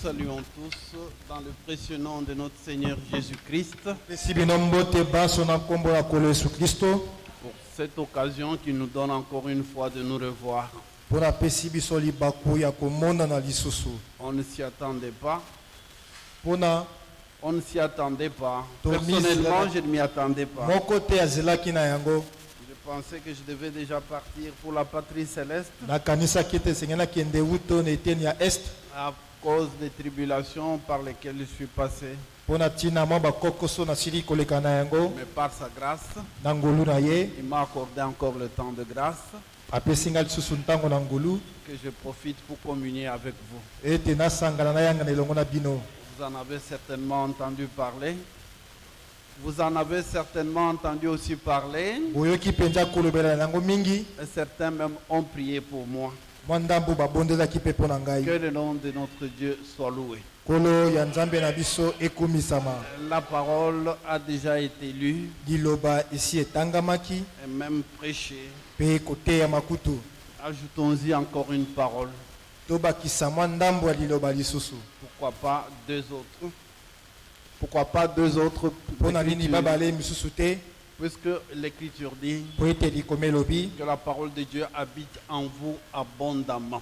saluons tous dans le précieux nom de notre Seigneur Jésus-Christ pour cette occasion qui nous donne encore une fois de nous revoir. On ne s'y attendait pas. On ne s'y attendait pas. Personnellement, je ne m'y attendais pas. Je pensais que je devais déjà partir pour la patrie céleste. À cause des tribulations par lesquelles je suis passé. Mais par sa grâce, il m'a accordé encore le temps de grâce. Que je profite pour communier avec vous. Vous en avez certainement entendu parler. Vous en avez certainement entendu aussi parler. Et certains même ont prié pour moi. Que le nom de notre Dieu soit loué. La parole a déjà été lue et même prêchée. Ajoutons-y encore une parole. Pourquoi pas deux autres? Pourquoi pas deux autres? Puisque l'Écriture dit que la parole de Dieu habite en vous abondamment.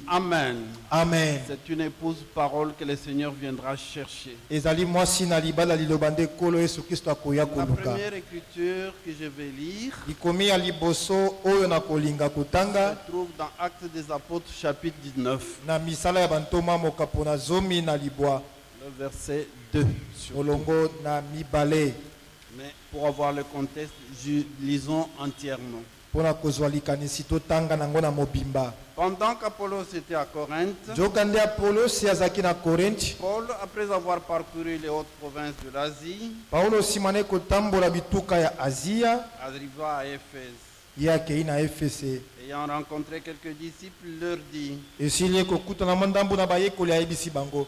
Amen. Amen. C'est une épouse parole que le Seigneur viendra chercher. La première écriture que je vais lire se trouve dans Actes des Apôtres chapitre 19. Le verset 2. Mais pour avoir le contexte, lisons entièrement. Pendant qu'Apollos était à Corinthe, Paul, après avoir parcouru les hautes provinces de l'Asie, arriva à Éphèse. Ayant rencontré quelques disciples, leur dit: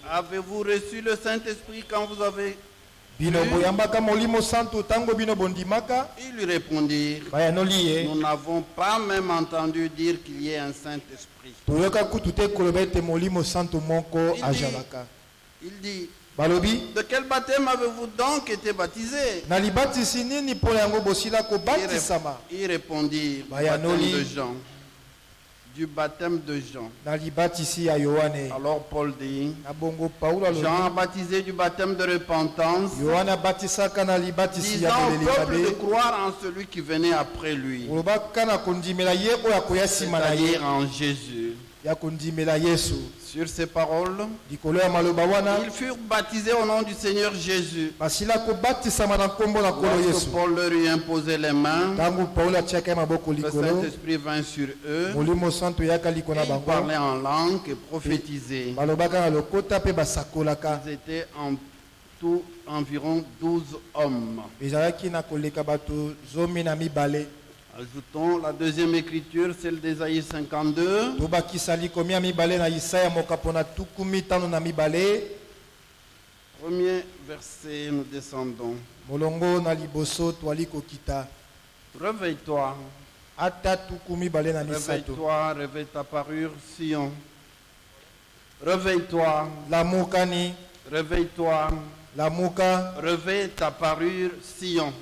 Avez-vous reçu le Saint-Esprit quand vous avez cru? Ils lui répondirent: Nous n'avons pas même entendu dire qu'il y ait un Saint-Esprit. Il dit: De quel baptême avez-vous donc été baptisé? Ils répondirent: Du baptême de Jean. Alors Paul dit: Jean a baptisé du baptême de repentance, disant au peuple de croire en celui qui venait après lui, c'est-à-dire en Jésus. Sur ces paroles, ils furent baptisés au nom du Seigneur Jésus. Lorsque Paul leur eut imposé les mains, le Saint-Esprit vint sur eux. Ils parlaient en langue et prophétisaient. Ils étaient en tout environ 12 hommes. Ajoutons la deuxième écriture, celle d'Ésaïe 52. Premier verset, nous descendons. Réveille-toi. Réveille-toi, réveille ta parure, Sion. Réveille-toi. Réveille-toi. Réveille ta parure, Sion.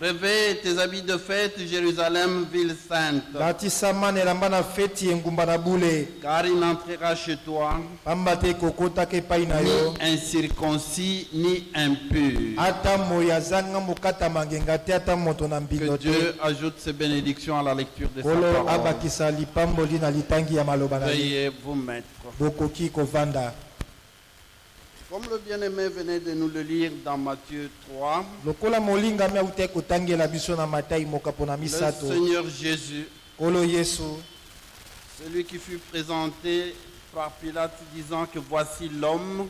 Réveille tes habits de fête, Jérusalem, ville sainte. Car il n'entrera chez toi ni incirconcis ni impur. Que Dieu ajoute ses bénédictions à la lecture de sa parole. Veuillez vous mettre. Comme le bien-aimé venait de nous le lire dans Matthieu 3, le Seigneur Jésus, celui qui fut présenté par Pilate disant que voici l'homme,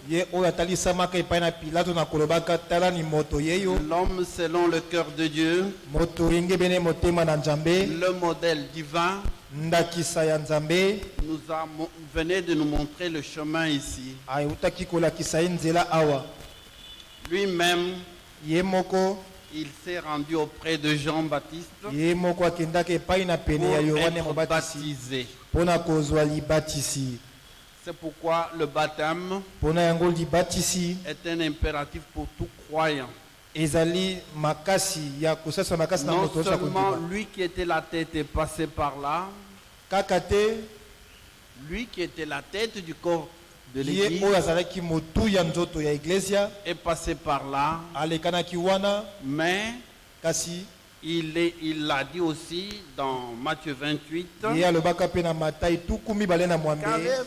l'homme selon le cœur de Dieu, le modèle divin, venait de nous montrer le chemin ici. Lui-même il s'est rendu auprès de Jean-Baptiste pour être baptisé. C'est pourquoi le baptême est un impératif pour tout croyant. Non seulement lui qui était la tête est passé par là, lui qui était la tête du corps de l'église est passé par là, mais il l'a dit aussi dans Matthieu 28, car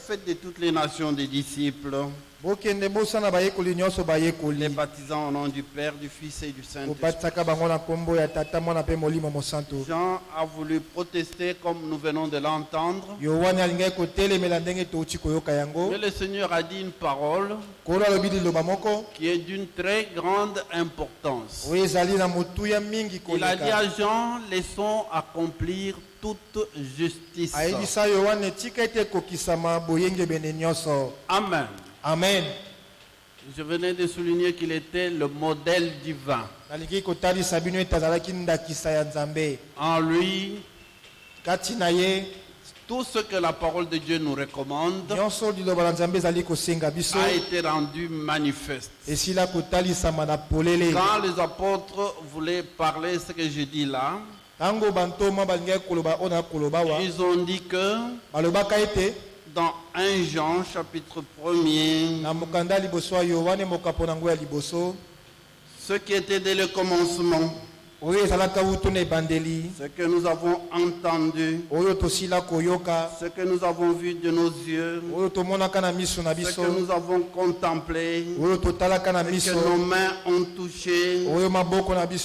faites de toutes les nations des disciples, les baptisant au nom du Père, du Fils et du Saint-Esprit. Jean a voulu protester comme nous venons de l'entendre, mais le Seigneur a dit une parole qui est d'une très grande importance. Il a dit à Jean, laissons accomplir toute justice. Amen. Amen. Je venais de souligner qu'il était le modèle divin. En lui, tout ce que la parole de Dieu nous recommande a été rendu manifeste. Quand les apôtres voulaient parler ce que je dis là, ils ont dit que dans 1 Jean chapitre 1er, ce qui était dès le commencement, ce que nous avons entendu, ce que nous avons vu de nos yeux, ce que nous avons contemplé, ce que nos mains ont touché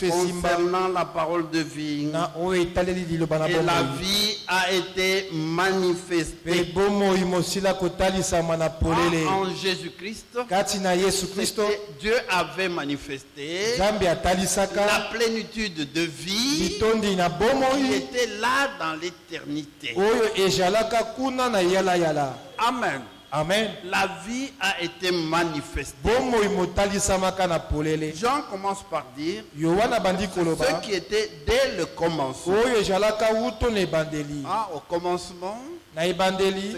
concernant la parole de vie. Et la vie a été manifestée en Jésus-Christ. Dieu avait manifesté la plénitude de vie qui était là dans l'éternité. Amen. Amen. La vie a été manifestée. Jean commence par dire ce qui était dès le commencement. Au commencement, c'est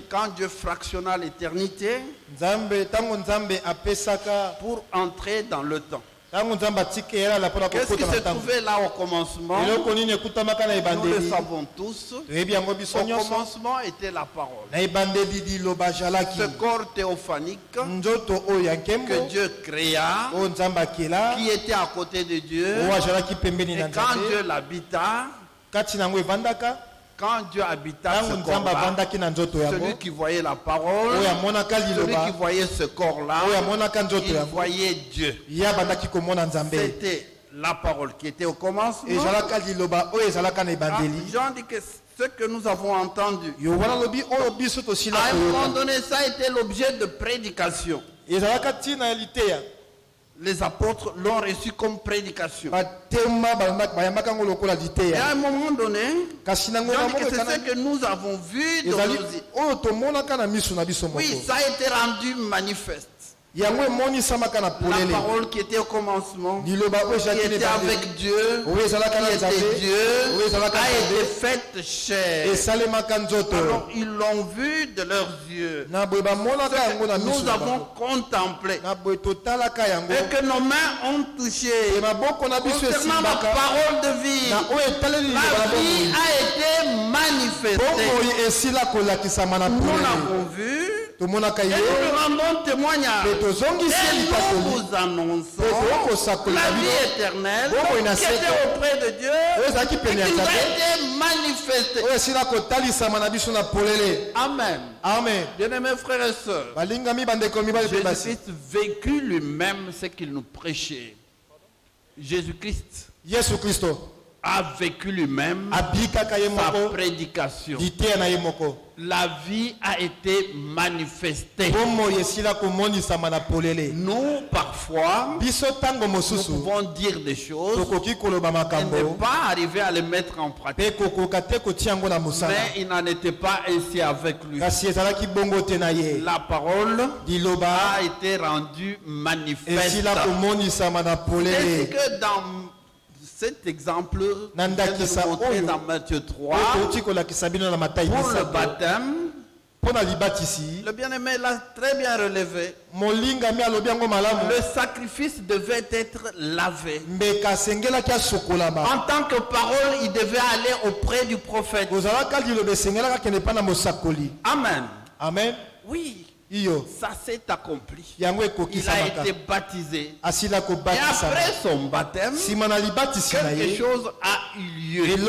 quand Dieu fractionna l'éternité pour entrer dans le temps. Qu'est-ce qui se trouvait là au commencement? Nous le savons tous. Au commencement était la parole. Ce corps théophanique que Dieu créa, qui était à côté de Dieu. Et quand Dieu l'habita, quand Dieu habita ce corps-là, celui qui voyait la parole, celui qui voyait ce corps-là, il voyait Dieu. C'était la parole qui était au commencement. Jean dit que ce que nous avons entendu, à un moment donné, ça a été l'objet de prédication. Les apôtres l'ont reçu comme prédication. Et à un moment donné, c'est ce que nous avons vu dans nos yeux. Oui, ça a été rendu manifeste. La parole qui était au commencement, qui était avec Dieu, qui était Dieu, a été faite chair. Alors ils l'ont vu de leurs yeux. Nous avons contemplé et que nos mains ont touché concernant la parole de vie. La vie a été manifestée. Nous l'avons vu. Et nous rendons témoignage. Et nous vous annonçons la vie éternelle qui était auprès de Dieu et qui nous a été manifestée. Amen. Amen. Bien-aimés frères et sœurs, Jésus-Christ vécut lui-même ce qu'il nous prêchait. Jésus-Christ a vécu lui-même sa prédication. La vie a été manifestée. Nous, parfois, nous pouvons dire des choses et ne pas arriver à les mettre en pratique. Mais il n'en était pas ainsi avec lui. La parole a été rendue manifeste. C'est que dans cet exemple vient de montrer dans Matthieu 3 pour le baptême. Le bien-aimé l'a très bien relevé. Le sacrifice devait être lavé. En tant que parole, il devait aller auprès du prophète. Amen. Amen. Oui. Ça s'est accompli. Il a été baptisé. Et après son baptême, quelque chose a eu lieu. Le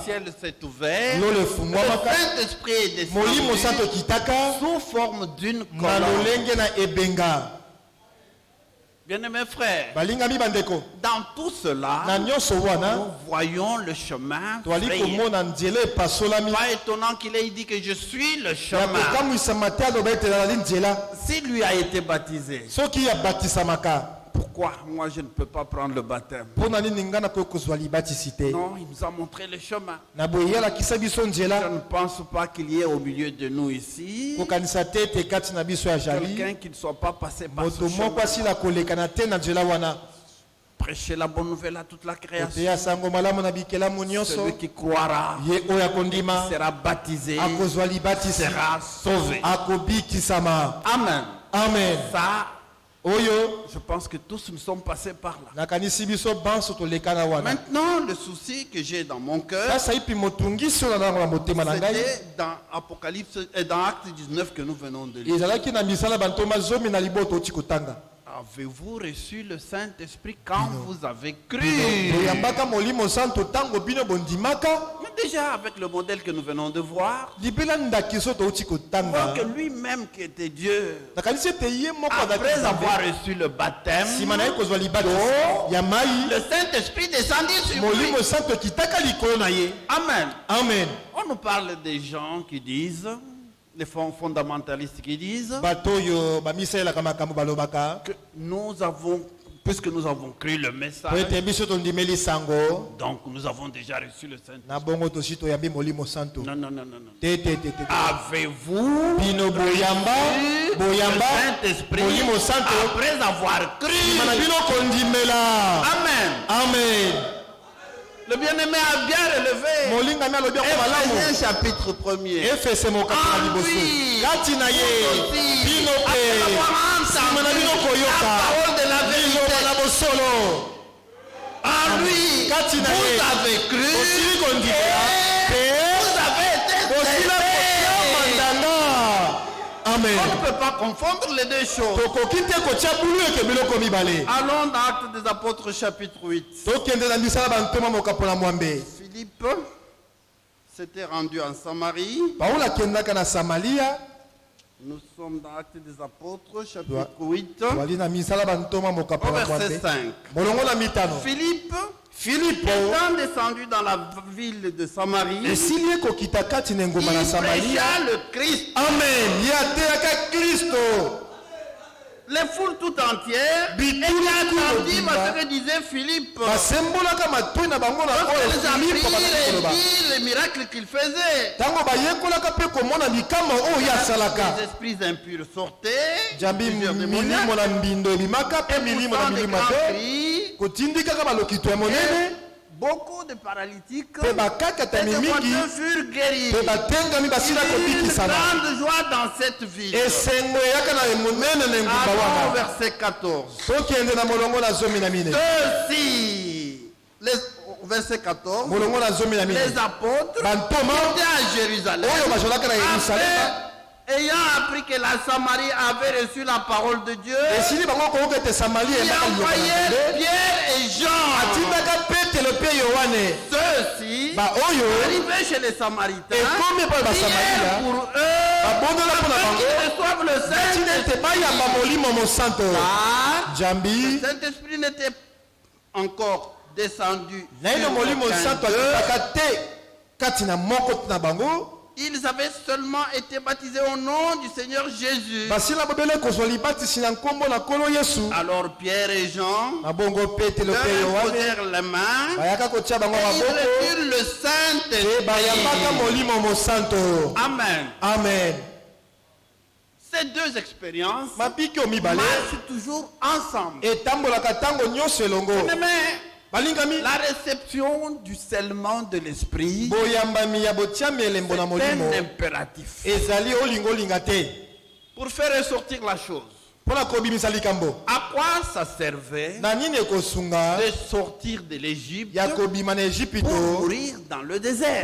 ciel s'est ouvert. Le Saint-Esprit est descendu sous forme d'une colonne. Bien-aimés frères, dans tout cela, nous voyons le chemin. Pas étonnant qu'il ait dit que je suis le chemin. S'il lui a été baptisé, pourquoi moi je ne peux pas prendre le baptême? Non, il nous a montré le chemin. Je ne pense pas qu'il y ait au milieu de nous ici quelqu'un qui ne soit pas passé par ce chemin. Prêcher la bonne nouvelle à toute la création. Celui qui croira, qui sera baptisé, sera sauvé. Amen. Amen. Ça, je pense que tous nous sommes passés par là. Maintenant, le souci que j'ai dans mon cœur, c'était dans Apocalypse et dans Acte 19 que nous venons de lire. Avez-vous reçu le Saint-Esprit quand vous avez cru? Mais déjà avec le modèle que nous venons de voir, on voit que lui-même qui était Dieu, après avoir reçu le baptême, le Saint-Esprit descendit sur lui. Amen. Amen. On nous parle des gens qui disent, les fondamentalistes qui disent que nous avons, puisque nous avons cru le message, donc nous avons déjà reçu le Saint-Esprit. Non, non, non, non, non. Avez-vous reçu le Saint-Esprit après avoir cru? Amen. Amen. Le bien-aimé a bien relevé. Éphésiens chapitre 1er. En lui, après avoir entendu la parole de la vérité, en lui, vous avez cru et vous avez été sauvés. Amen. On ne peut pas confondre les deux choses. Allons dans Actes des Apôtres chapitre 8. Philippe s'était rendu en Samarie. Nous sommes dans Actes des Apôtres chapitre 8 au verset 5. Philippe étant descendu dans la ville de Samarie, il prêcha le Christ. Amen. Les foules tout entières étaient attendives à ce que disait Philippe. Parce qu'elles apprirent les miracles qu'il faisait. Les esprits impurs sortaient, plusieurs démoniaques, beaucoup de paralytiques et de mortels furent guéris. Il y a une grande joie dans cette ville. Allons au verset 14. Ceux-ci, verset 14, les apôtres étaient à Jérusalem. Ayant appris que la Samarie avait reçu la parole de Dieu, il envoyait Pierre et Jean. Ceux-ci, arrivés chez les Samaritains, prièrent pour eux qu'ils reçoivent le Saint-Esprit. Le Saint-Esprit n'était encore descendu sur ils avaient seulement été baptisés au nom du Seigneur Jésus. Alors Pierre et Jean leur imposèrent les mains et ils reçurent le Saint-Esprit. Amen. Amen. Ces deux expériences marchent toujours ensemble. La réception du scellement de l'esprit, c'est un impératif pour faire ressortir la chose. À quoi ça servait de sortir de l'Égypte pour mourir dans le désert?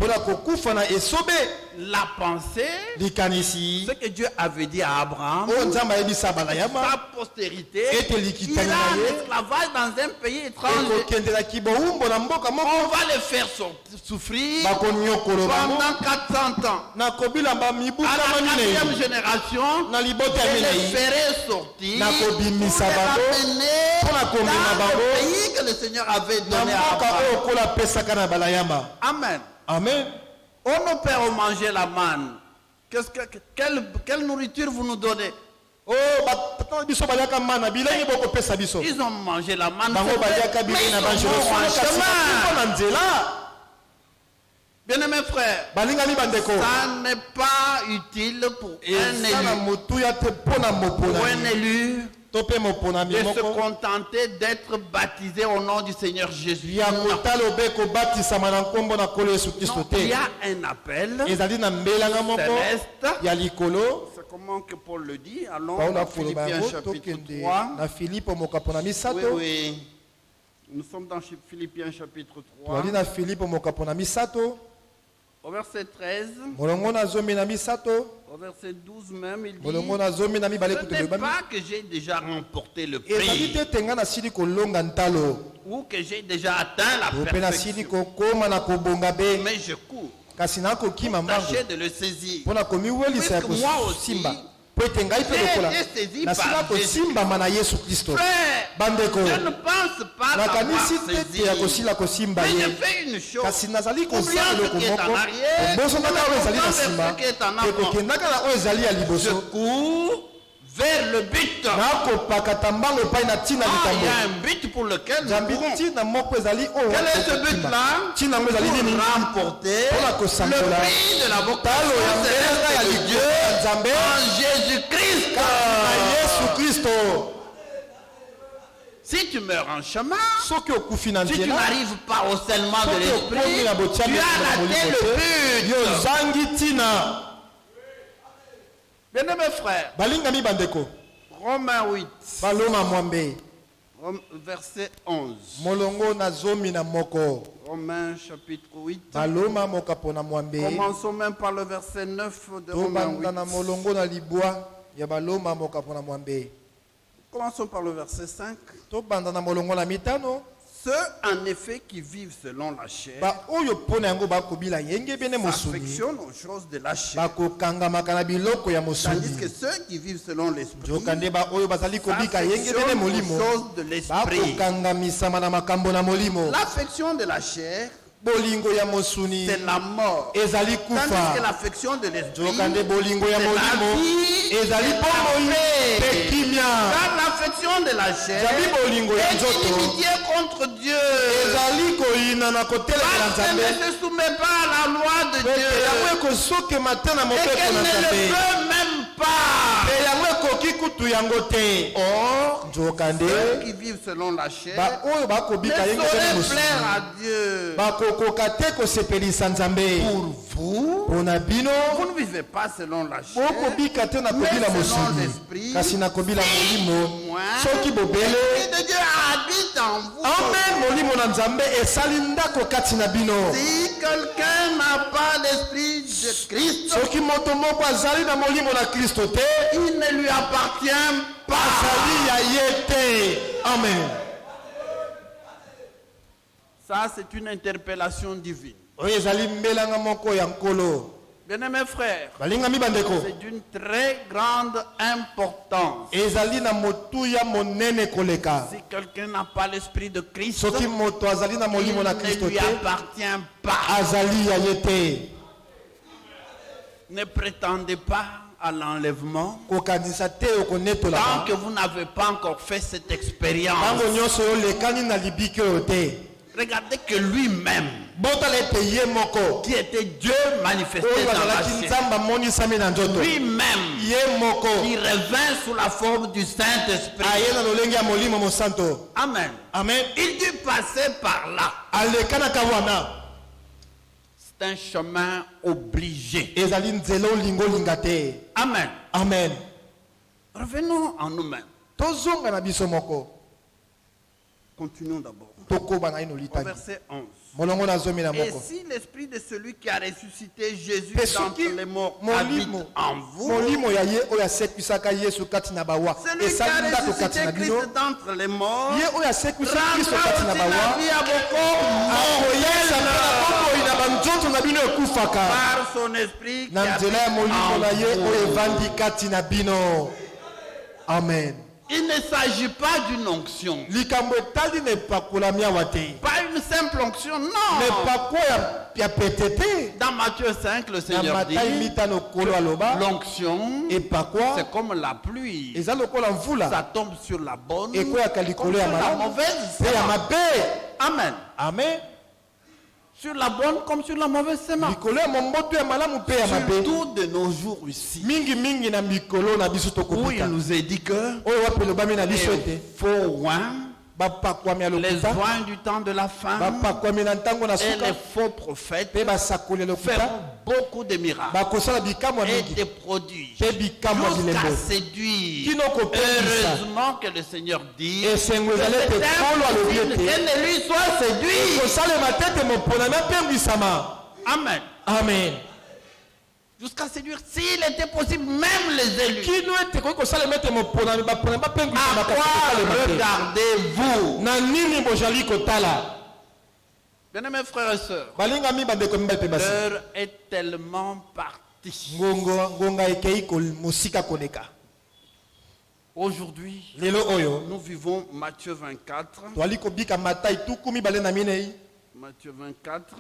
La pensée, ce que Dieu avait dit à Abraham, sa postérité ira en esclavage dans un pays étranger. On va les faire souffrir pendant 400 ans. À la 4e génération, on les ferait sortir pour les ramener dans le pays que le Seigneur avait donné à Abraham. Amen. Amen. Nos pères ont mangé la manne. Quelle nourriture vous nous donnez? Ils ont mangé la manne. Mais ils sont en chemin. Bien-aimés frères, ça n'est pas utile pour un élu de se contenter d'être baptisé au nom du Seigneur Jésus. Il y a un appel céleste. C'est comment que Paul le dit. Allons dans Philippiens chapitre 3. Oui. Nous sommes dans Philippiens chapitre 3. Au verset 13, au verset 12 même, il dit: ce n'est pas que j'ai déjà remporté le prix ou que j'ai déjà atteint la perfection, mais je cours pour tâcher de le saisir. Puisque moi aussi, j'ai été saisi par Jésus. Frère, je ne pense pas l'avoir saisi, mais je fais une chose. Oubliant ce qui est en arrière, ce qui est en avant, je cours vers le but. Il y a un but pour lequel nous courons. Quel est ce but-là? Pour remporter le prix de la vocation céleste de Dieu en Jésus-Christ. Si tu meurs en chemin, si tu n'arrives pas au scellement de l'esprit, tu as raté le but. Bien-aimés frères, Romains 8, verset 11. Romains chapitre 8. Commençons même par le verset 9 de Romains 8. Commençons par le verset 5. Ceux en effet qui vivent selon la chair s'affectionnent aux choses de la chair, tandis que ceux qui vivent selon l'esprit s'affectionnent aux choses de l'esprit. L'affection de la chair, c'est la mort, tandis que l'affection de l'esprit, c'est la vie et la paix. Car l'affection de la chair est inimitié contre Dieu. Parce qu'elle ne se soumet pas à la loi de Dieu et qu'elle ne le peut même pas. Or, ceux qui vivent selon la chair ne sauraient plaire à Dieu. Pour vous, vous ne vivez pas selon la chair, mais selon l'esprit. Si l'esprit de Dieu habite en vous, si quelqu'un n'a pas l'esprit de Christ, il ne lui appartient pas. Amen. Ça, c'est une interpellation divine. Bien-aimés frères, c'est d'une très grande importance. Si quelqu'un n'a pas l'esprit de Christ, il ne lui appartient pas. Ne prétendez pas à l'enlèvement tant que vous n'avez pas encore fait cette expérience. Regardez que lui-même, qui était Dieu manifesté dans la chair, lui-même, qui revint sous la forme du Saint-Esprit. Amen. Amen. Il dut passer par là. C'est un chemin obligé. Amen. Amen. Revenons en nous-mêmes. Continuons d'abord. Au verset 11. Et si l'esprit de celui qui a ressuscité Jésus d'entre les morts habite en vous, celui qui a ressuscité Christ d'entre les morts rendra aussi la vie à vos corps par son esprit qui habite en vous. Amen. Il ne s'agit pas d'une onction. Pas une simple onction, non. Dans Matthieu 5, le Seigneur dit l'onction, c'est comme la pluie. Ça tombe sur la bonne comme sur la mauvaise. Amen. Amen. Sur la bonne comme sur la mauvaise semence. Surtout de nos jours ici. Où il nous est dit que il faut les oins du temps de la fin et les faux prophètes feront beaucoup de miracles et de produits jusqu'à séduire. Heureusement que le Seigneur dit que c'est impossible que ne lui soit séduit. Amen. Amen. Jusqu'à séduire, s'il était possible, même les élus. À quoi regardez-vous? Bien-aimés frères et sœurs, l'heure est tellement partie. Aujourd'hui, nous vivons Matthieu 24. Matthieu 24.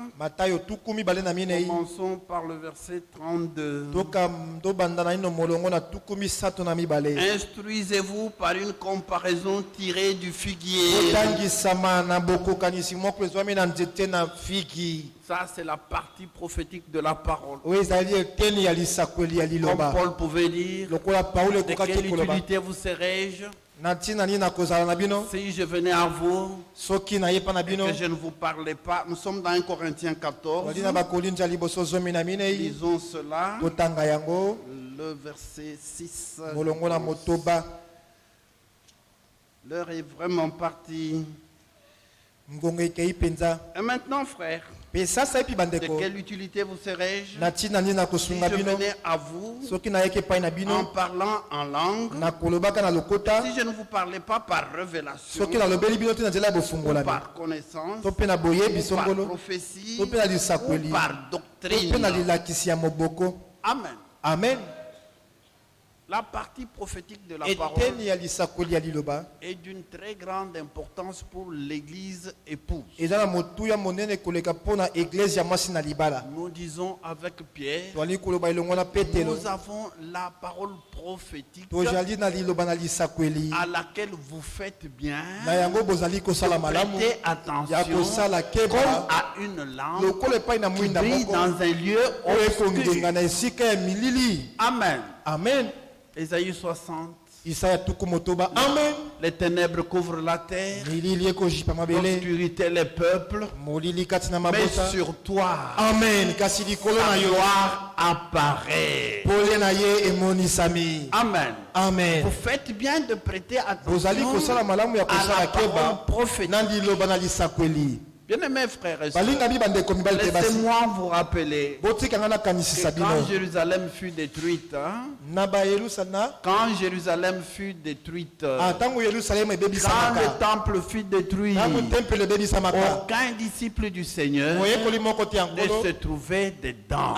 Commençons par le verset 32. Instruisez-vous par une comparaison tirée du figuier. Ça, c'est la partie prophétique de la parole. Comme Paul pouvait dire, de quelle utilité vous serais-je si je venais à vous et que je ne vous parlais pas? Nous sommes dans 1 Corinthiens 14. Lisons cela. Le verset 6. L'heure est vraiment partie. Et maintenant, frère, de quelle utilité vous serais-je si je venais à vous en parlant en langue, si je ne vous parlais pas par révélation, ou par connaissance, ou par prophétie, ou par doctrine? Amen. Amen. La partie prophétique de la parole est d'une très grande importance pour l'église épouse. Nous disons avec Pierre, nous avons la parole prophétique à laquelle vous faites bien prêtez attention comme à une lampe qui brille dans un lieu obscur. Amen. Amen. Ésaïe 60. Amen. Les ténèbres couvrent la terre, l'obscurité les peuples, mais sur toi, Amen. ta gloire apparaît. Amen. Amen. Vous faites bien de prêter attention à la parole prophétique. Bien-aimés frères et sœurs, laissez-moi vous rappeler que quand Jérusalem fut détruite, quand Jérusalem fut détruite, quand le temple fut détruit, aucun disciple du Seigneur ne se trouvait dedans.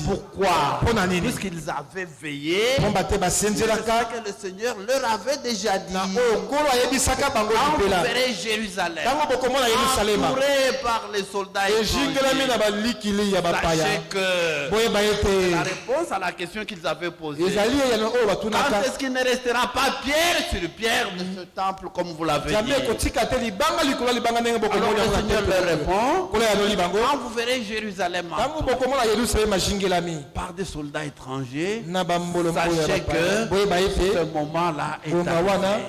Pourquoi? Puisqu'ils avaient veillé, c'est ce que le Seigneur leur avait déjà dit. Quand vous verrez Jérusalem entouré par les soldats étrangers. Sachez que la réponse à la question qu'ils avaient posée, quand est-ce qu'il ne restera pas pierre sur pierre de ce temple comme vous l'avez dit? Alors le Seigneur leur répond, quand vous verrez Jérusalem par des soldats étrangers, sachez que ce moment-là est arrivé.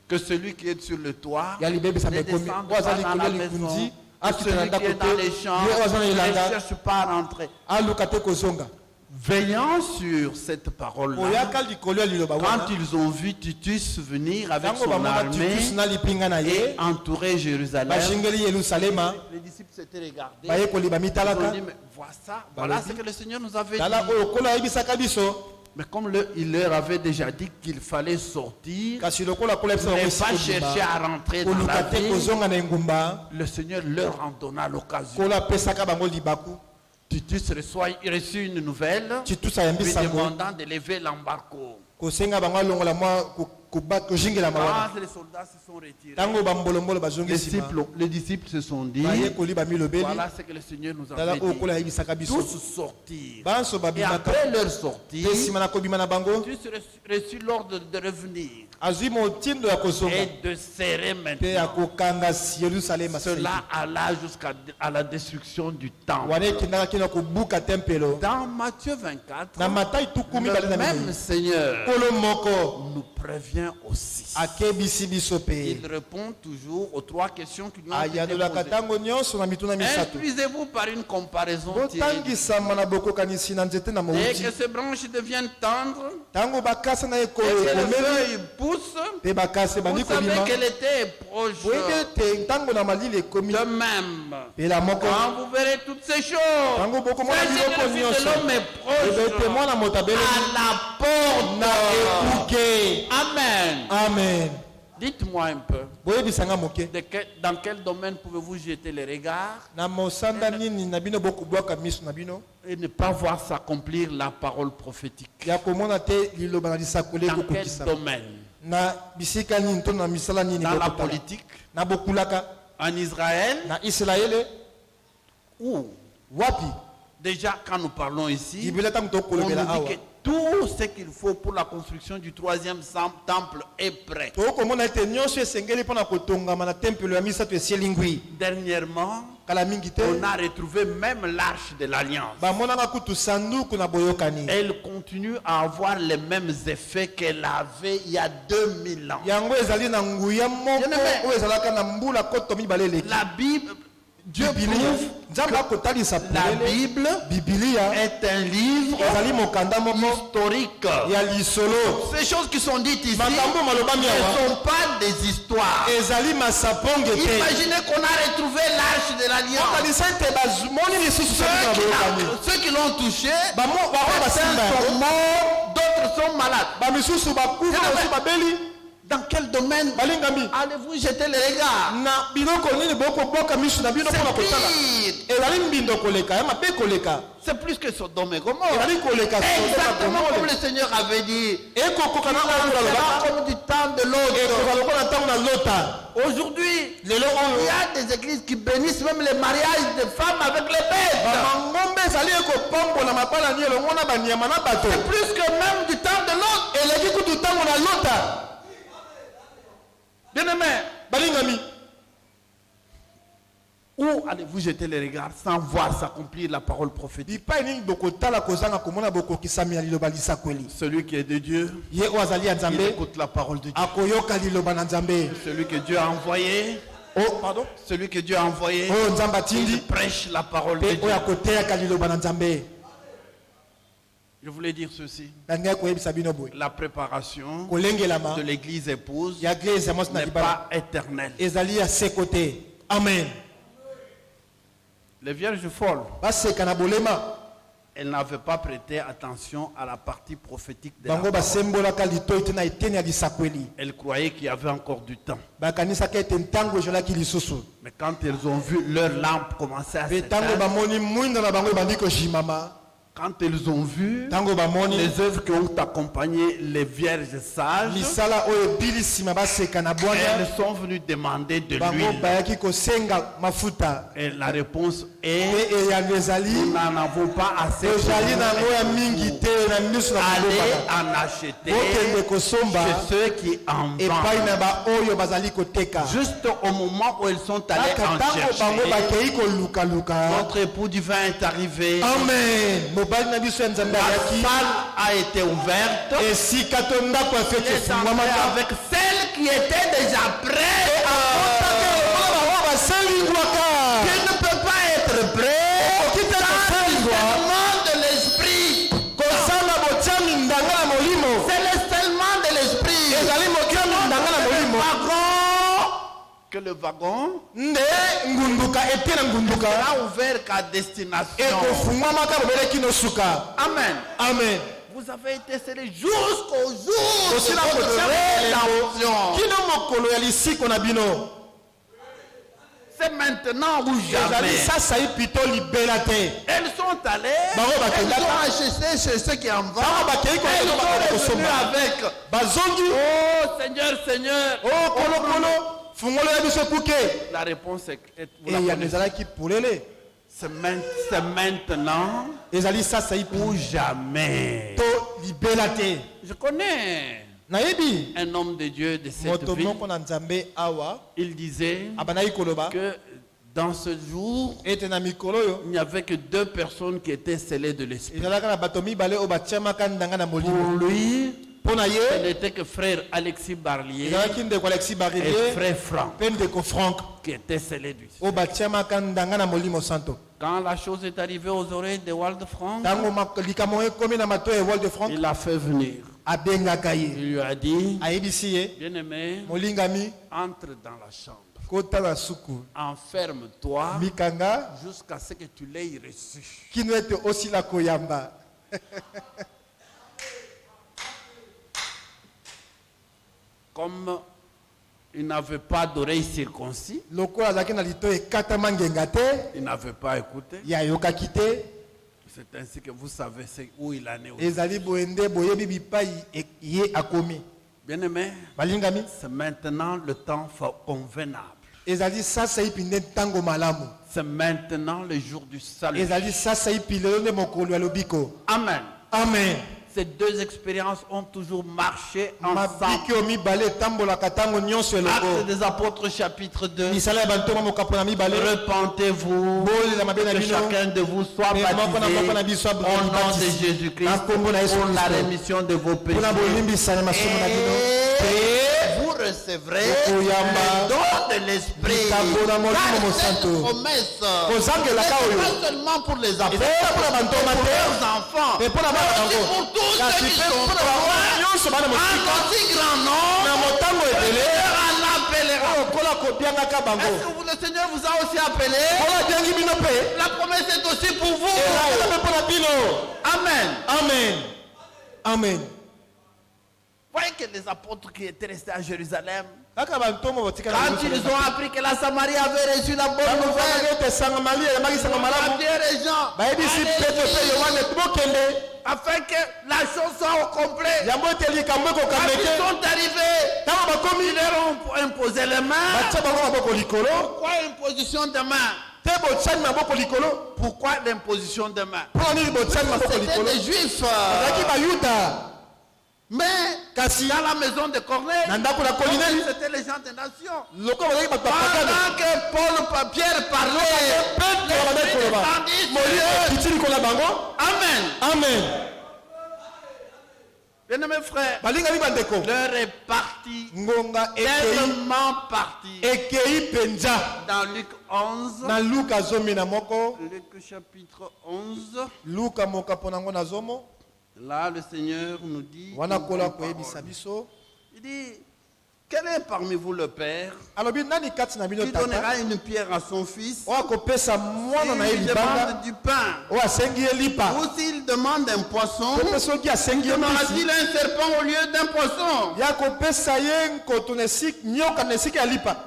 Que celui qui est sur le toit ne descende pas dans la maison, que celui qui est dans les champs ne cherche pas à rentrer. Veillant sur cette parole-là, quand ils ont vu Titus venir avec son armée et entourer Jérusalem, les disciples s'étaient regardés. Ils ont dit, mais voilà ce que le Seigneur nous avait dit. Mais comme il leur avait déjà dit qu'il fallait sortir, ne pas chercher à rentrer dans la ville, le Seigneur leur en donna l'occasion. Titus reçut une nouvelle lui demandant de lever l'embargo. Quand les soldats se sont retirés, les disciples se sont dit, voilà ce que le Seigneur nous a dit. Tous sortir. Et après leur sortie, Titus reçut l'ordre de revenir et de serrer maintenant. Cela alla jusqu'à la destruction du temple. Dans Matthieu 24, le même Seigneur nous prévient aussi. Il répond toujours aux trois questions qui lui ont été posées. Instruisez-vous par une comparaison tirée. Dès que ces branches deviennent tendres et que les feuilles poussent, vous savez qu'elle était proche. De même, quand vous verrez toutes ces choses, sachez que le Fils de l'homme est proche à la porte. Amen. Amen. Dites-moi un peu. Dans quel domaine pouvez-vous jeter les regards et ne pas voir s'accomplir la parole prophétique? Dans quel domaine? Dans la politique? En Israël? Où? Déjà, quand nous parlons ici, on nous dit que tout ce qu'il faut pour la construction du troisième temple est prêt. Dernièrement, on a retrouvé même l'arche de l'Alliance. Elle continue à avoir les mêmes effets qu'elle avait il y a 2000 ans. La Bible, Dieu prouve que la Bible est un livre historique. Ces choses qui sont dites ici ne sont pas des histoires. Imaginez qu'on a retrouvé l'arche de l'Alliance. Ceux qui l'ont touché, certains sont morts, d'autres sont malades. Dans quel domaine allez-vous jeter les regards? C'est plus que Sodome et Gomorrhe. Exactement comme le Seigneur avait dit. Comme du temps de l'autre. Aujourd'hui, il y a des églises qui bénissent même les mariages de femmes avec les bêtes. C'est plus que même du temps de l'autre. Bien-aimé, où allez-vous jeter les regards sans voir s'accomplir la parole prophétique? Celui qui est de Dieu, il écoute la parole de Dieu. Celui que Dieu a envoyé, celui que Dieu a envoyé, il prêche la parole de Dieu. Je voulais dire ceci. La préparation de l'église épouse n'est pas éternelle. Amen. Les vierges folles, elles n'avaient pas prêté attention à la partie prophétique de la parole. Elles croyaient qu'il y avait encore du temps. Mais quand elles ont vu leur lampe commencer à s'éteindre, Quand ils ont vu les œuvres qui ont accompagné les vierges sages, elles sont venues demander de l'huile. Et la réponse est: nous n'en avons pas assez. Allez en acheter chez ceux qui en vendent. Juste au moment où ils sont allés en chercher, notre époux du vin est arrivé. Amen. La salle a été ouverte. Et si il est entré avec celle qui était déjà prête. Qui ne peut pas être prêt sans le seulement de l'esprit. C'est le seulement de l'esprit. Que le wagon sera ouvert qu'à destination. Amen. Amen. Vous avez été scellés jusqu'au jour de votre rédemption. C'est maintenant ou jamais. Elles sont allées, elles ont acheté chez ceux qui en vendent. Elles sont revenues avec: oh Seigneur, Seigneur. Oh Kolo. La réponse est: c'est maintenant ou jamais. Je connais un homme de Dieu de cette ville. Il disait que dans ce jour, il n'y avait que 2 personnes qui étaient scellées de l'esprit. Pour lui, ce n'était que frère Alexis Barlier et frère Franck qui étaient scellés du Esprit. Quand la chose est arrivée aux oreilles de Wald Franck, il l'a fait venir. Il lui a dit: bien-aimé, entre dans la chambre. Enferme-toi jusqu'à ce que tu l'aies reçu. Comme il n'avait pas d'oreille circoncis, il n'avait pas écouté. C'est ainsi que vous savez où il en est aussi. Bien-aimé, c'est maintenant le temps convenable. C'est maintenant le jour du salut. Amen. Amen. Ces 2 expériences ont toujours marché ensemble. Actes des Apôtres chapitre 2. Repentez-vous, que chacun de vous soit baptisé au nom de Jésus-Christ pour la rémission de vos péchés. Et vous recevrez le don de l'Esprit. Car cette promesse n'est pas seulement pour les apôtres, mais pour leurs enfants, mais pour tous ceux qui sont loin, en aussi grand nombre, le Seigneur en appellera. Est-ce que le Seigneur vous a aussi appelé? La promesse est aussi pour vous. Amen. Amen. Amen. Voyez que les apôtres qui étaient restés à Jérusalem, quand ils ont appris que la Samarie avait reçu la bonne nouvelle, les gens, afin que la chose soit au complet. Quand ils sont arrivés, ils leur ont imposé les mains. Pourquoi imposition de main? Pourquoi l'imposition de main? C'était des Juifs. Mais dans la maison de Corneille, c'était les gens des nations. Pendant que Pierre parlait, Amen. Amen. Bien-aimés frères, l'heure est partie, tellement partie. Dans Luc 11, Luc chapitre 11, là le Seigneur nous dit, il dit: quel est parmi vous le père qui donnera une pierre à son fils s'il demande du pain? Ou s'il demande un poisson, donnera-t-il un serpent au lieu d'un poisson?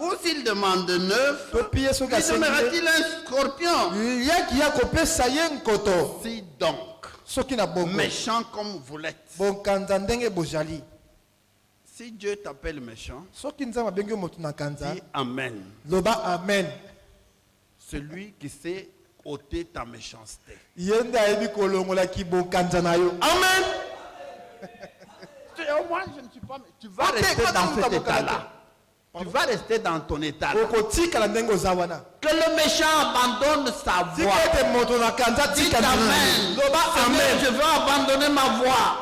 Ou s'il demande 9, lui donnera-t-il un scorpion? Si donc méchant comme vous l'êtes. Si Dieu t'appelle méchant, dis Amen. Amen. Celui qui sait ôter ta méchanceté. Amen. Moi, je ne suis pas. Tu vas rester dans cet état-là. Tu vas rester dans ton état. Que le méchant abandonne sa voix. Dis Amen. Amen. Je veux abandonner ma voix.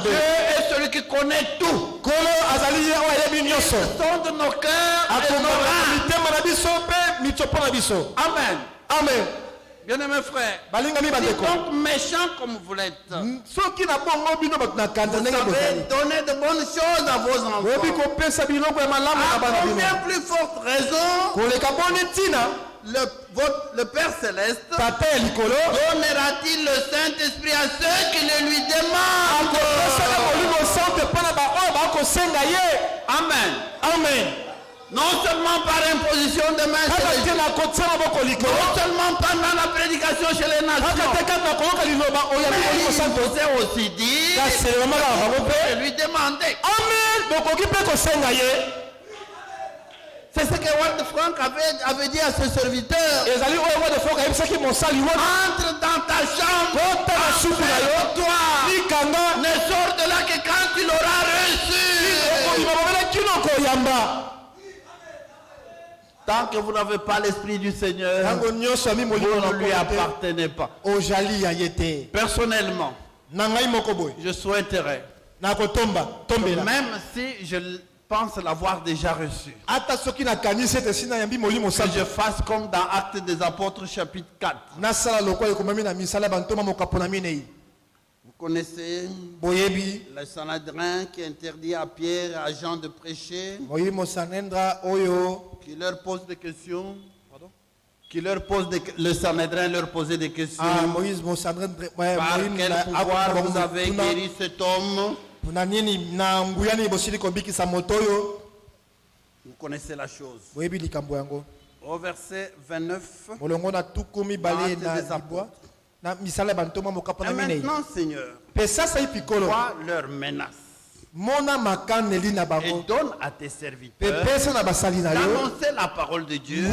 Dieu est celui qui connaît tout. Le son de nos cœurs et nos reins. Amen. Amen. Bien-aimés frères, si donc méchant comme vous l'êtes, vous savez donner de bonnes choses à vos enfants. À combien plus forte raison, le Père Céleste donnera-t-il le Saint-Esprit à ceux qui le lui demandent. Amen. Amen. Non seulement par imposition de main, non seulement pendant la prédication chez les nations, mais il vous a aussi dit de lui demander. C'est ce que Walt Frank avait dit à ses serviteurs. Entre dans ta chambre, toi, ne sors de là que quand tu l'auras reçu. Tant que vous n'avez pas l'Esprit du Seigneur, vous ne lui appartenez pas. Personnellement, je souhaiterais, même si je pense l'avoir déjà reçu, que je fasse comme dans Actes des Apôtres chapitre 4. Vous connaissez le Sanhédrin qui interdit à Pierre et à Jean de prêcher, qui leur pose des questions. Le Sanhédrin leur posait des questions. Par quel pouvoir vous avez guéri cet homme? Vous connaissez la chose. Au verset 29, Actes des Apôtres. Et maintenant, Seigneur, vois leur menace et donne à tes serviteurs d'annoncer la parole de Dieu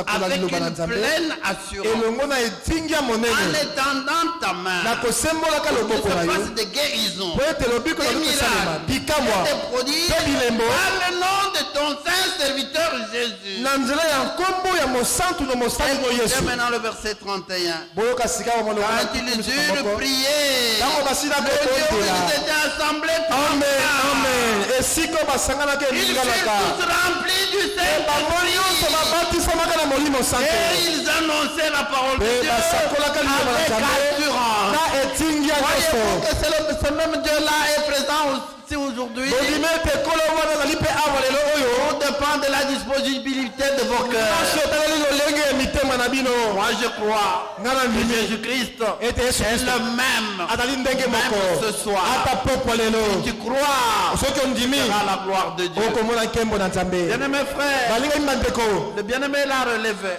avec une pleine assurance en étendant ta main pour que se fasse des guérisons, des miracles, des prodiges par le nom de ton saint serviteur Jésus. Et maintenant le verset 31. Quand ils durent prier, ils étaient assemblés. Amen. Ils furent tous remplis du Saint-Esprit et ils annonçaient la parole de Dieu avec assurance. Voyez-vous que ce même Dieu-là est présent aussi aujourd'hui. Tout dépend de la disponibilité de vos cœurs. Moi je crois que Jésus-Christ est le même ce soir. Si tu crois, verras la gloire de Dieu. Bien-aimé frère, le bien-aimé l'a relevé.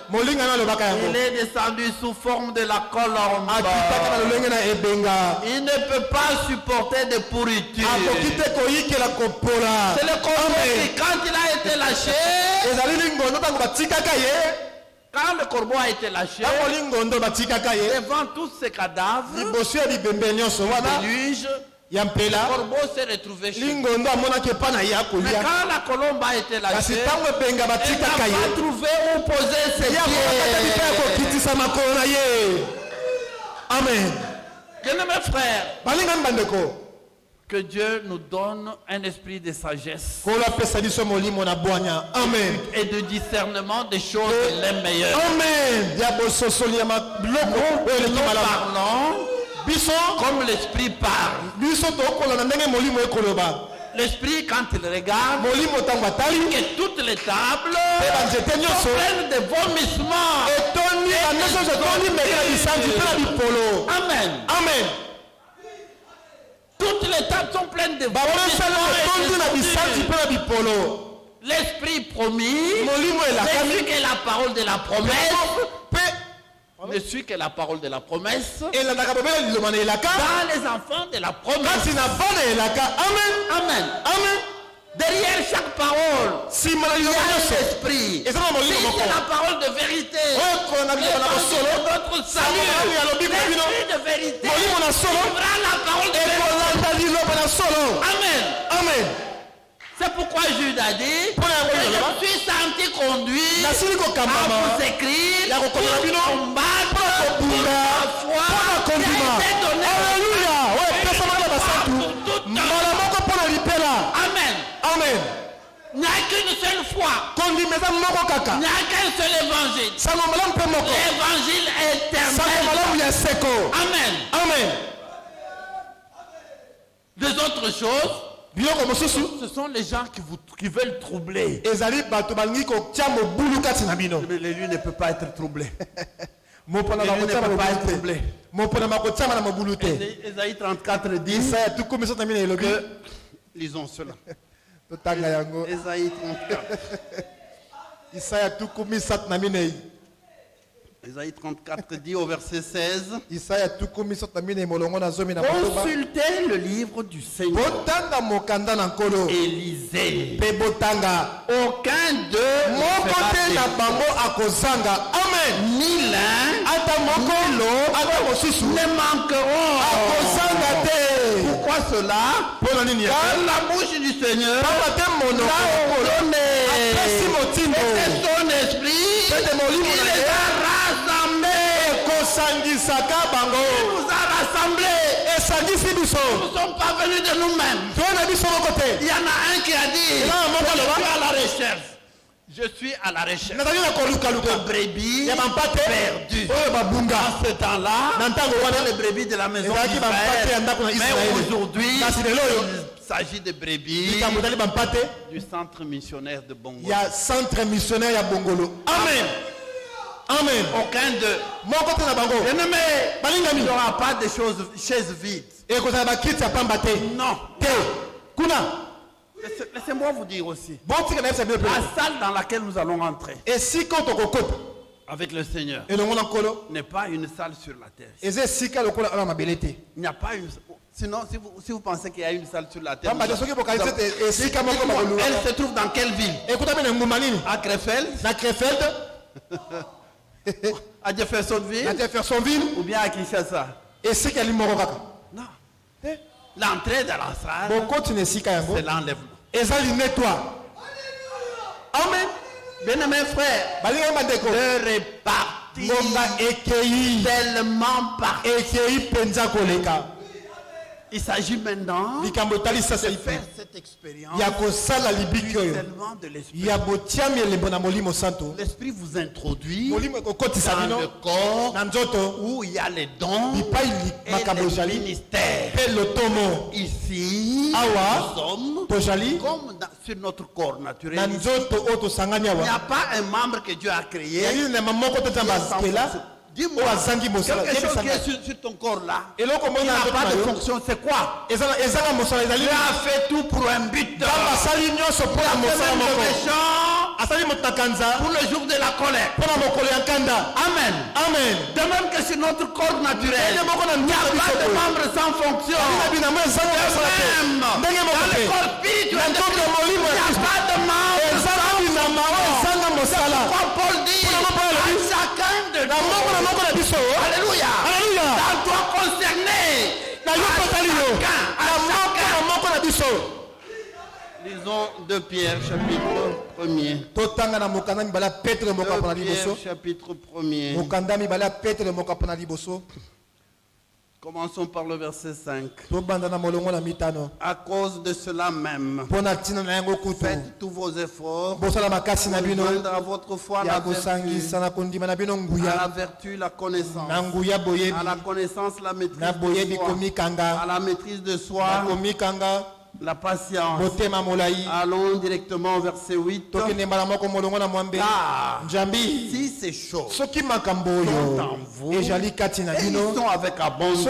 Il est descendu sous forme de la colombe. Il ne peut pas supporter de pourriture. C'est le corbeau qui, quand il a été lâché, quand le corbeau a été lâché, devant tous ces cadavres, déluge, le corbeau s'est retrouvé chez lui. Mais quand la colombe a été lâchée, elle n'a pas trouvé où poser ses pieds. Amen. Bien-aimés frères, que Dieu nous donne un esprit de sagesse et de discernement des choses les meilleures. Amen. Nous parlons comme l'esprit parle. L'esprit, quand il regarde, que toutes les tables sont pleines de vomissements. Amen. Amen. Toutes les tables sont pleines de vomissements. L'esprit promis, c'est que la parole de la promesse ne suit que la parole de la promesse. Et la nakabobela lilomana elaka. Dans les enfants de la promesse. Kasi na bana elaka. Amen. Amen. Amen. Derrière chaque parole, Si il y a l'esprit. Et ça va Si c'est la parole de vérité. Notre salut. L'esprit de vérité. Vivra la parole de vérité. Amen. Amen. C'est pourquoi Jude a dit, je suis senti conduit à vous écrire pour combattre pour la foi qui a été donnée pour toute Amen. Amen. Il n'y a qu'une seule foi. Il n'y a qu'un seul évangile. L'évangile éternel. Amen. Amen. Des autres choses, ce sont les gens qui veulent troubler. Mais lui ne peut pas être troublé. Ésaïe 34 dit que, lisons cela. Ésaïe 34. Ésaïe 34 dit au verset 16, consultez le livre du Seigneur et lisez. Aucun d'eux ni l'un ne manqueront. Pourquoi cela? Dans la bouche du Seigneur, c'est son esprit qui les a rassemblés. Il nous a rassemblés. Nous ne sommes pas venus de nous-mêmes. Il y en a un qui a dit, je suis à la recherche de brebis perdues. Dans ce temps-là, les brebis de la maison d'Israël. Mais aujourd'hui, il s'agit de brebis du centre missionnaire de Bongolo. Il y a centre missionnaire à Bongolo. Amen. Amen. Aucun d'eux. Il n'y aura pas de chaises vides. Non. Laissez-moi vous dire aussi. La salle dans laquelle nous allons entrer avec le Seigneur n'est pas une salle sur la terre. Il n'y a pas une. Sinon, si vous pensez qu'il y a une salle sur la terre, elle se trouve dans quelle ville? À Krefeld? À Jeffersonville? Ou bien à Kinshasa? Non. L'entrée de la salle, c'est l'enlèvement. Amen. Bien-aimés frères, de répartir tellement partout. Il s'agit maintenant de faire cette expérience seulement de l'esprit. L'esprit vous introduit dans le corps où il y a les dons et les ministères. Ici, nous sommes comme sur notre corps naturel. Il n'y a pas un membre que Dieu a créé. Dis-moi, quelque chose qui est sur ton corps là, il n'a pas de fonction, c'est quoi? Dieu a fait tout pour un but. Il a fait même le méchant pour le jour de la colère. Amen. Amen. De même que sur notre corps naturel, il n'y a pas de membre sans fonction. De même, dans le corps spirituel, il n'y a pas de membre sans fonction. Comme Paul dit, à chacun de nous. Alléluia. Dans toi concerné. Lisons 2 Pierre chapitre 1er. 2 Pierre chapitre 1er. Commençons par le verset 5. À cause de cela même, faites tous vos efforts pour joindre à votre foi la vertu, la connaissance, à la connaissance la maîtrise de soi, à la maîtrise de soi, la patience. Allons directement au verset 8. Car si ces choses sont en vous et ils sont avec abondance,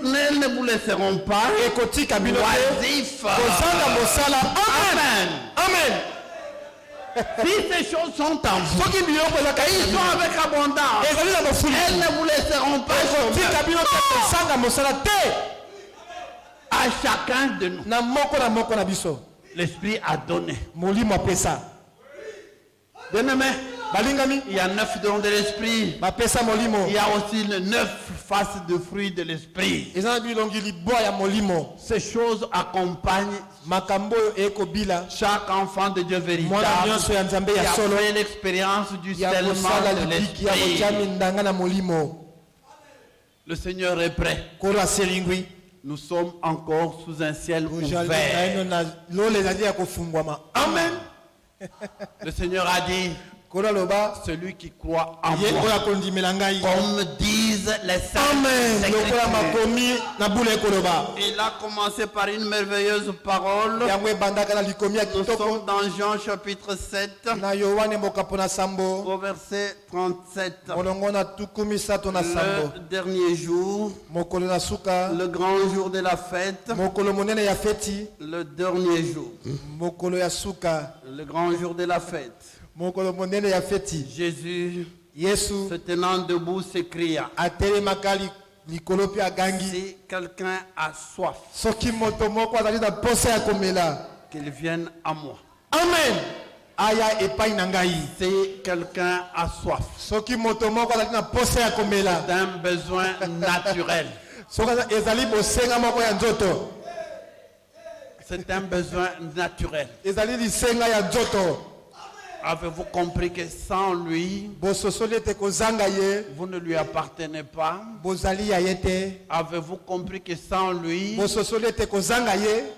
elles ne vous laisseront pas oisifs. Amen. Amen. Si ces choses sont en vous, ils sont avec abondance. Elles ne vous laisseront pas chômeurs. À chacun de nous, l'Esprit a donné. Bien-aimé, il y a 9 dons de l'Esprit. Il y a aussi les 9 faces de fruits de l'Esprit. Ces choses accompagnent chaque enfant de Dieu véritable qui a fait l'expérience du scellement de l'Esprit. Le Seigneur est prêt. Nous sommes encore sous un ciel ouvert. Amen. Le Seigneur a dit, celui qui croit en moi, comme disent les saints Écritures. Il a commencé par une merveilleuse parole. Nous sommes dans Jean chapitre 7, au verset 37. Le dernier jour, le grand jour de la fête, le dernier jour, le grand jour de la fête. Jésus, se tenant debout, s'écria, si quelqu'un a soif, qu'il vienne à moi. Amen. Si quelqu'un a soif, c'est un besoin naturel. C'est un besoin naturel. Avez-vous compris que sans lui, vous ne lui appartenez pas? Avez-vous compris que sans lui,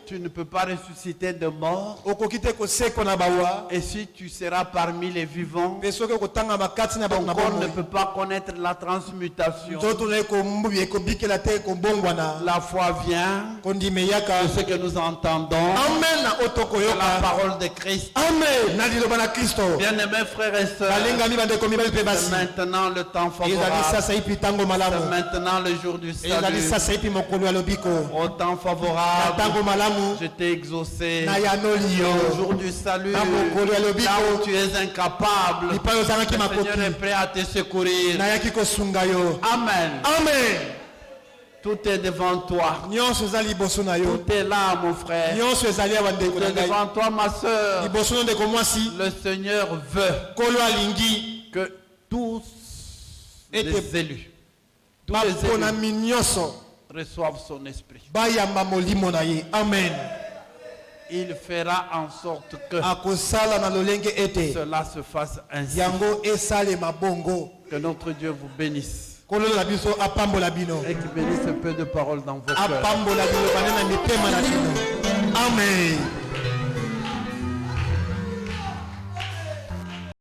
tu ne peux pas ressusciter de mort? Et si tu seras parmi les vivants, ton corps ne peut pas connaître la transmutation. La foi vient de ce que nous entendons, de la parole de Christ. Amen. Bien-aimés frères et sœurs, c'est maintenant le temps favorable. C'est maintenant le jour du salut. Au temps favorable, je t'ai exaucé. Au jour du salut, là où tu es incapable, le Seigneur est prêt à te secourir. Amen. Amen. Tout est devant toi. Tout est là, mon frère. Tout est devant toi, ma soeur. Le Seigneur veut que tous les élus, reçoivent son esprit. Amen. Il fera en sorte que cela se fasse ainsi. Que notre Dieu vous bénisse. Et qu'il bénisse un peu de paroles dans vos cœurs. Amen.